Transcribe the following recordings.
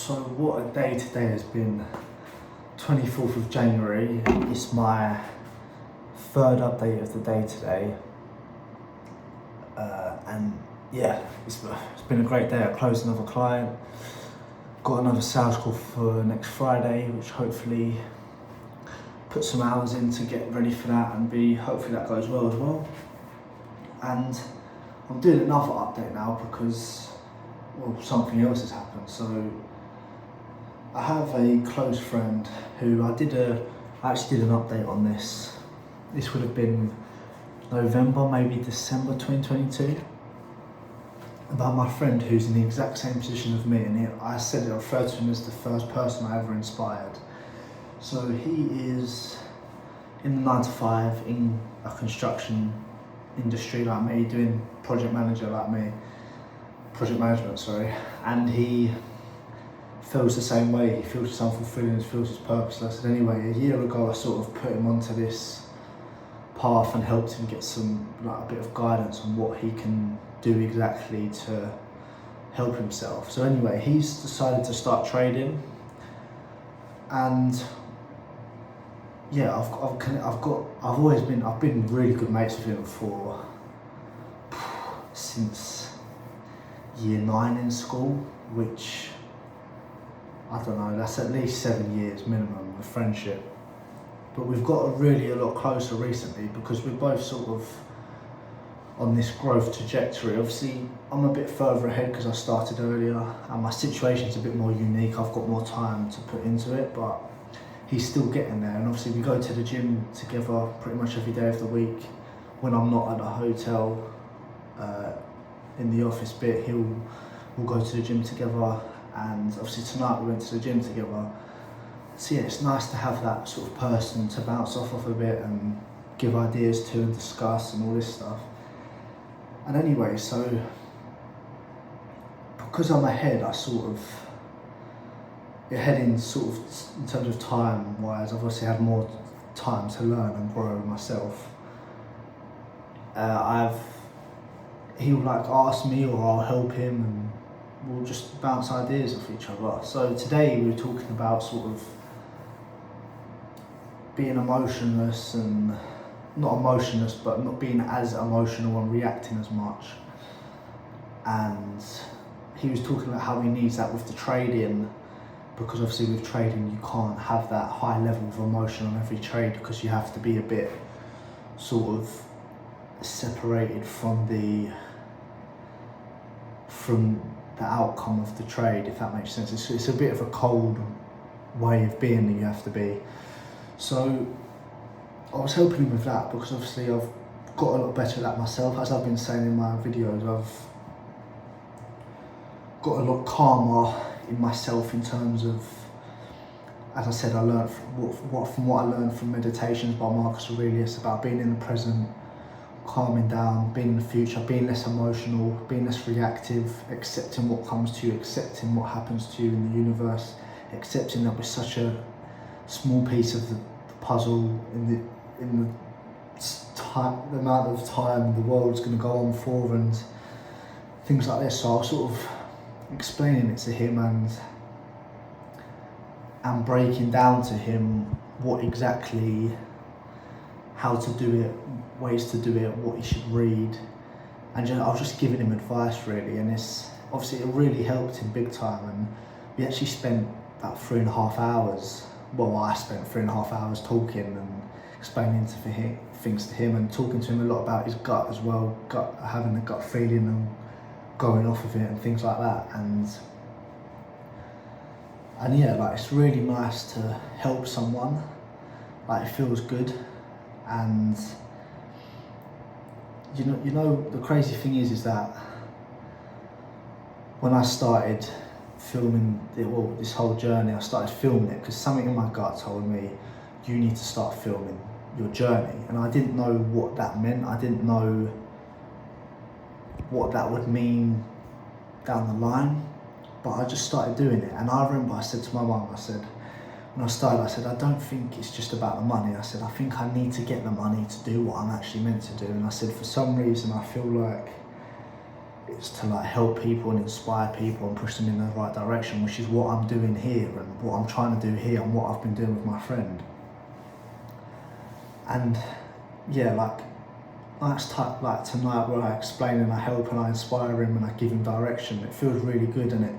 So what a day today has been. 24th of January, it's my third update of the day today. And yeah, it's been a great day. I closed another client, got another sales call for next Friday, which hopefully put some hours in to get ready for that, and hopefully that goes well as well. And I'm doing another update now because, well, something else has happened. So I have a close friend who I actually did an update on this. This would have been November, maybe December 2022. About my friend who's in the exact same position as me, and I referred to him as the first person I ever inspired. So he is in the 9 to 5 in a construction industry like me, doing project management, sorry, and he feels the same way. He feels it's unfulfilling, he feels it's purposeless. And anyway, a year ago I sort of put him onto this path and helped him get a bit of guidance on what he can do exactly to help himself. So anyway, he's decided to start trading, and yeah, I've been really good mates with him since year 9 in school, which, I don't know, that's at least 7 years minimum of friendship. But we've got a lot closer recently because we're both sort of on this growth trajectory. Obviously, I'm a bit further ahead because I started earlier and my situation's a bit more unique. I've got more time to put into it, but he's still getting there. And obviously we go to the gym together pretty much every day of the week. When I'm not at a hotel, in the office bit, we'll go to the gym together. And obviously tonight we went to the gym together. So yeah, it's nice to have that sort of person to bounce off of a bit and give ideas to and discuss and all this stuff. And anyway, so because I'm ahead, in terms of time wise, I've obviously had more time to learn and grow myself. He'll ask me or I'll help him, and we'll just bounce ideas off each other. So today we were talking about sort of being emotionless, and not emotionless, but not being as emotional and reacting as much. And he was talking about how he needs that with the trading, because obviously with trading you can't have that high level of emotion on every trade because you have to be a bit sort of separated from the outcome of the trade, if that makes sense. It's a bit of a cold way of being that you have to be. So I was helping him with that because obviously I've got a lot better at that myself. As I've been saying in my videos, I've got a lot calmer in myself in terms of, as I said, I learned from what I learned from Meditations by Marcus Aurelius about being in the present, calming down, being in the future, being less emotional, being less reactive, accepting what comes to you, accepting what happens to you in the universe, accepting that we're such a small piece of the puzzle in the amount of time the world's going to go on for, and things like this. So I was sort of explaining it to him and breaking down to him what exactly, how to do it, ways to do it, what he should read, and I was just giving him advice really. And it really helped him big time. And we actually spent about 3.5 hours. Well, I spent 3.5 hours talking and explaining things to him, and talking to him a lot about his gut as well, having a gut feeling and going off of it and things like that. And yeah, it's really nice to help someone. It feels good. And you know the crazy thing is that when I started filming this whole journey, I started filming it because something in my gut told me, you need to start filming your journey. And I didn't know what that meant. I didn't know what that would mean down the line, but I just started doing it. And I remember I said to my mum, when I started, I don't think it's just about the money. I said, I think I need to get the money to do what I'm actually meant to do. And I said, for some reason, I feel like it's to like help people and inspire people and push them in the right direction, which is what I'm doing here and what I'm trying to do here and what I've been doing with my friend. And yeah, like tonight where I explain and I help and I inspire him and I give him direction, it feels really good, and it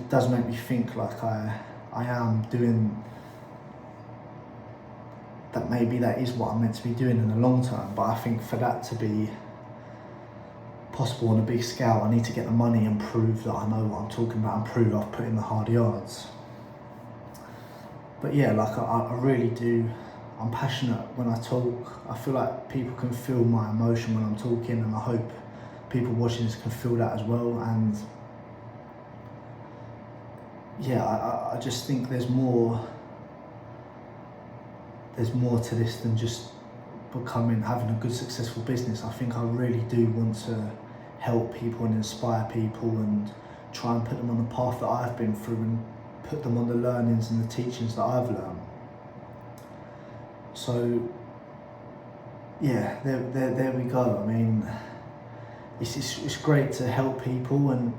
does make me think like I am doing that. Maybe that is what I'm meant to be doing in the long term, but I think for that to be possible on a big scale, I need to get the money and prove that I know what I'm talking about and prove I've put in the hard yards. But yeah, like I really do, I'm passionate when I talk. I feel like people can feel my emotion when I'm talking, and I hope people watching this can feel that as well. And yeah, I just think there's more to this than just having a good, successful business. I think I really do want to help people and inspire people and try and put them on the path that I've been through and put them on the learnings and the teachings that I've learned. So yeah, there we go. I mean, it's great to help people, and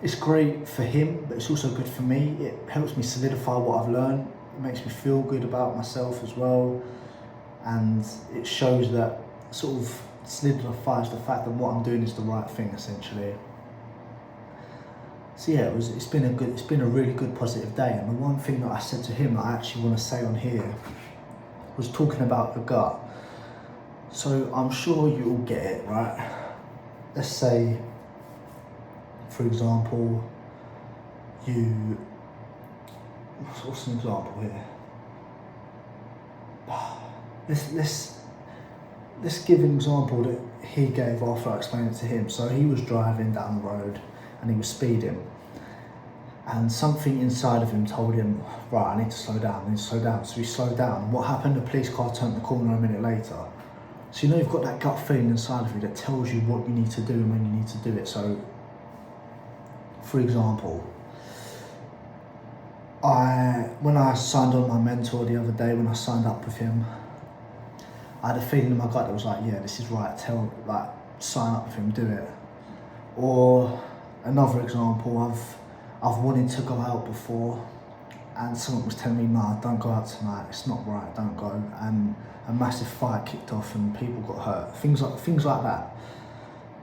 it's great for him, but it's also good for me. It helps me solidify what I've learned. It makes me feel good about myself as well, and it shows that, sort of solidifies the fact that what I'm doing is the right thing, essentially. So yeah, it's been a really good, positive day. And the one thing that I said to him that I actually want to say on here was talking about the gut. So I'm sure you all get it, right? Let's say, for example, what's an example here? Let's give an example that he gave after I explained it to him. So he was driving down the road and he was speeding, and something inside of him told him, right, I need to slow down. So he slowed down. What happened? The police car turned the corner a minute later. So you've got that gut feeling inside of you that tells you what you need to do and when you need to do it. So, for example, when I signed on my mentor the other day, when I signed up with him, I had a feeling in my gut that was like, yeah, this is right, sign up with him, do it. Or another example, I've wanted to go out before, and someone was telling me, nah, don't go out tonight, it's not right, don't go. And a massive fight kicked off and people got hurt, things like that.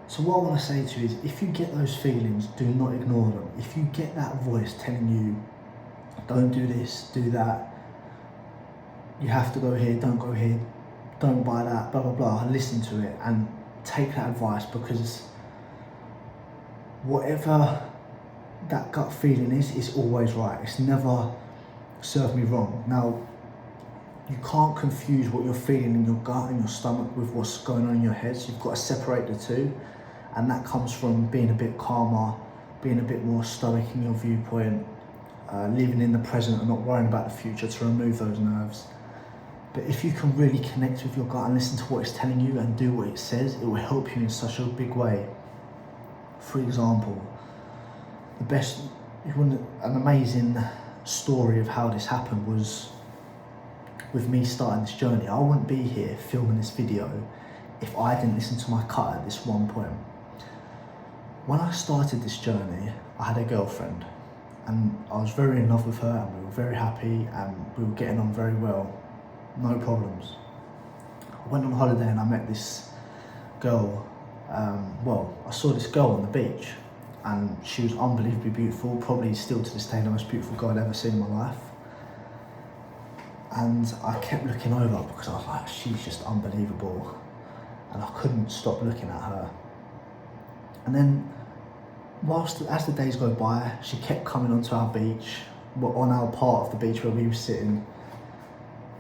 So what I want to say to you is, if you get those feelings, do not ignore them. If you get that voice telling you, don't do this, do that, you have to go here, don't go here, don't buy that, blah, blah, blah, listen to it and take that advice, because whatever that gut feeling is always right. It's never served me wrong. Now, you can't confuse what you're feeling in your gut and your stomach with what's going on in your head. So you've got to separate the two. And that comes from being a bit calmer, being a bit more stoic in your viewpoint, living in the present and not worrying about the future to remove those nerves. But if you can really connect with your gut and listen to what it's telling you and do what it says, it will help you in such a big way. For example, an amazing story of how this happened was with me starting this journey. I wouldn't be here filming this video if I didn't listen to my gut at this one point. When I started this journey, I had a girlfriend and I was very in love with her, and we were very happy and we were getting on very well, no problems. I went on holiday and I met this girl. I saw this girl on the beach and she was unbelievably beautiful, probably still to this day the most beautiful girl I'd ever seen in my life. And I kept looking over because I was like, she's just unbelievable. And I couldn't stop looking at her. And then, as the days go by, she kept coming onto our beach, on our part of the beach where we were sitting.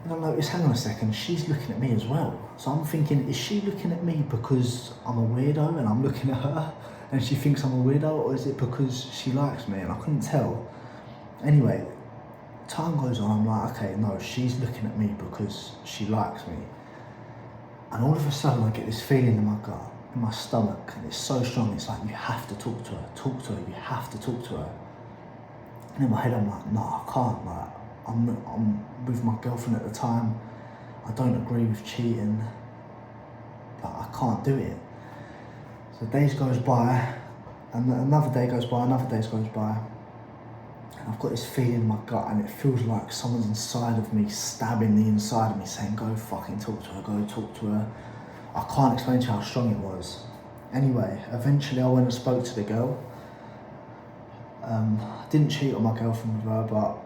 And I noticed, hang on a second, she's looking at me as well. So I'm thinking, is she looking at me because I'm a weirdo and I'm looking at her and she thinks I'm a weirdo, or is it because she likes me? And I couldn't tell. Anyway, time goes on, I'm like, okay, no, she's looking at me because she likes me. And all of a sudden I get this feeling in my gut, in my stomach, and it's so strong, it's like, you have to talk to her, you have to talk to her. And in my head I'm like, no, I can't, like, I'm with my girlfriend at the time, I don't agree with cheating, like, I can't do it. The days goes by, and another day goes by, another day goes by, and I've got this feeling in my gut, and it feels like someone's inside of me, stabbing the inside of me, saying, go fucking talk to her, go talk to her. I can't explain to you how strong it was. Anyway, eventually I went and spoke to the girl. I didn't cheat on my girlfriend with her, but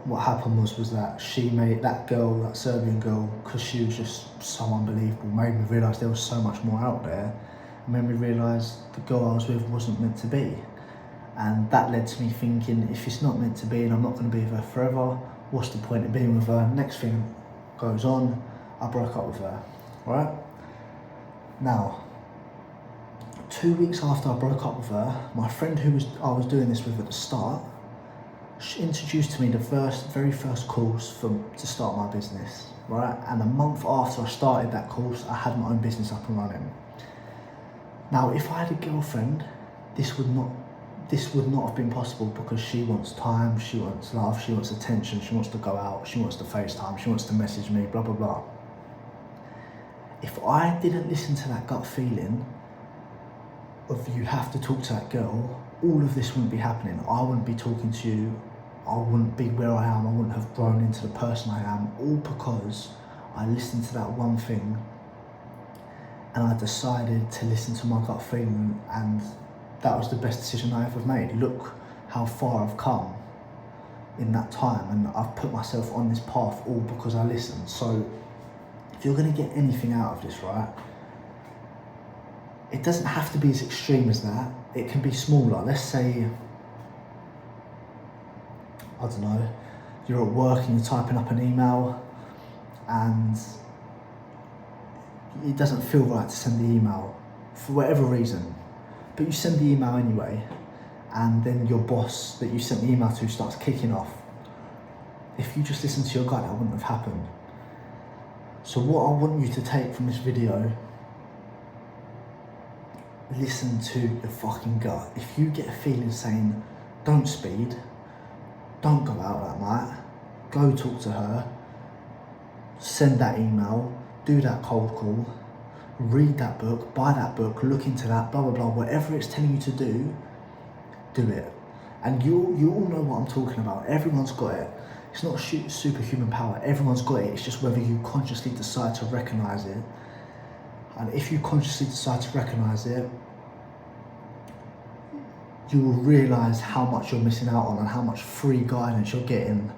what happened was that she made that girl, that Serbian girl, because she was just so unbelievable, made me realise there was so much more out there. It made me realise the girl I was with wasn't meant to be. And that led to me thinking, if it's not meant to be and I'm not going to be with her forever, what's the point of being with her? Next thing goes on, I broke up with her, right? Now, 2 weeks after I broke up with her, my friend I was doing this with at the start, she introduced to me the very first course to start my business, right? And a month after I started that course, I had my own business up and running. Now, if I had a girlfriend, this would not have been possible, because she wants time, she wants love, she wants attention, she wants to go out, she wants to FaceTime, she wants to message me, blah, blah, blah. If I didn't listen to that gut feeling of you have to talk to that girl, all of this wouldn't be happening. I wouldn't be talking to you, I wouldn't be where I am, I wouldn't have grown into the person I am, all because I listened to that one thing and I decided to listen to my gut feeling, and that was the best decision I ever made. Look how far I've come in that time, and I've put myself on this path all because I listened. So if you're going to get anything out of this, right, it doesn't have to be as extreme as that. It can be smaller. Let's say, I don't know, you're at work and you're typing up an email and it doesn't feel right to send the email for whatever reason, but you send the email anyway, and then your boss that you sent the email to starts kicking off. If you just listen to your gut, that wouldn't have happened. So what I want you to take from this video, listen to your fucking gut. If you get a feeling saying, don't speed, don't go out that night, go talk to her, send that email, do that cold call, read that book, buy that book, look into that, blah, blah, blah, whatever it's telling you to do it. And you all know what I'm talking about. Everyone's got it. It's not superhuman power. Everyone's got it. It's just whether you consciously decide to recognize it. And if you consciously decide to recognize it, you will realize how much you're missing out on and how much free guidance you're getting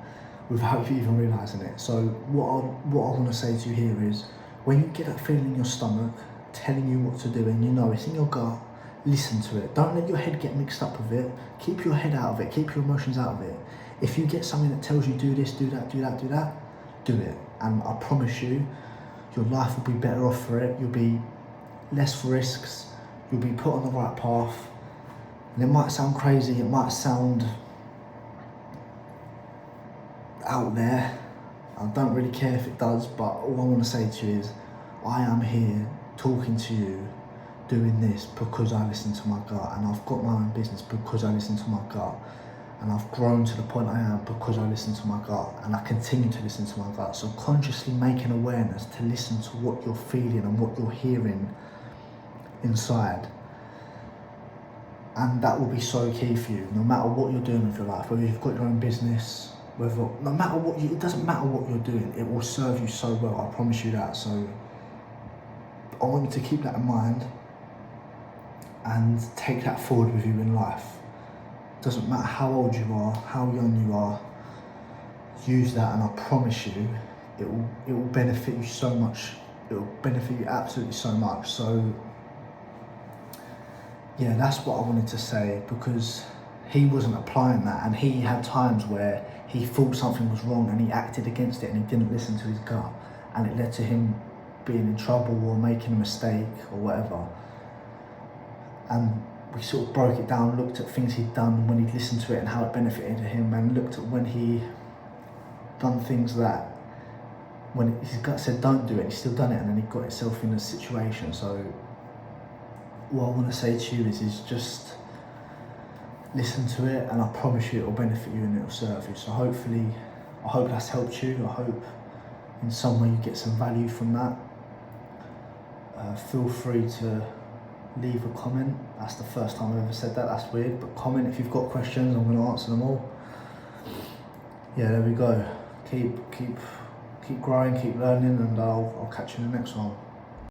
without you even realizing it. So what I want to say to you here is, when you get that feeling in your stomach telling you what to do and you know it's in your gut, listen to it. Don't let your head get mixed up with it. Keep your head out of it. Keep your emotions out of it. If you get something that tells you do this, do that, do that, do that, do it. And I promise you, your life will be better off for it. You'll be less risks. You'll be put on the right path. And it might sound crazy. It might sound out there. I don't really care if it does, but all I want to say to you is, I am here talking to you, doing this because I listen to my gut, and I've got my own business because I listen to my gut, and I've grown to the point I am because I listen to my gut, and I continue to listen to my gut. So consciously make an awareness to listen to what you're feeling and what you're hearing inside. And that will be so key for you, no matter what you're doing with your life, whether you've got your own business, no matter what it doesn't matter what you're doing, it will serve you so well, I promise you that. So I want you to keep that in mind and take that forward with you in life. Doesn't matter how old you are, how young you are, use that, and I promise you, it will benefit you so much. It will benefit you absolutely so much. So yeah, that's what I wanted to say, because he wasn't applying that, and he had times where he thought something was wrong and he acted against it and he didn't listen to his gut, and it led to him being in trouble or making a mistake or whatever. And we sort of broke it down, looked at things he'd done when he'd listened to it and how it benefited him, and looked at when he done things that when his gut said don't do it, he still done it, and then he got himself in a situation. So what I want to say to you is just listen to it, and I promise you it will benefit you and it will serve you. So hopefully, I hope that's helped you. I hope in some way you get some value from that. Feel free to leave a comment. That's the first time I've ever said that. That's weird, but comment if you've got questions. I'm going to answer them all. Yeah, there we go. Keep growing, keep learning, and I'll catch you in the next one.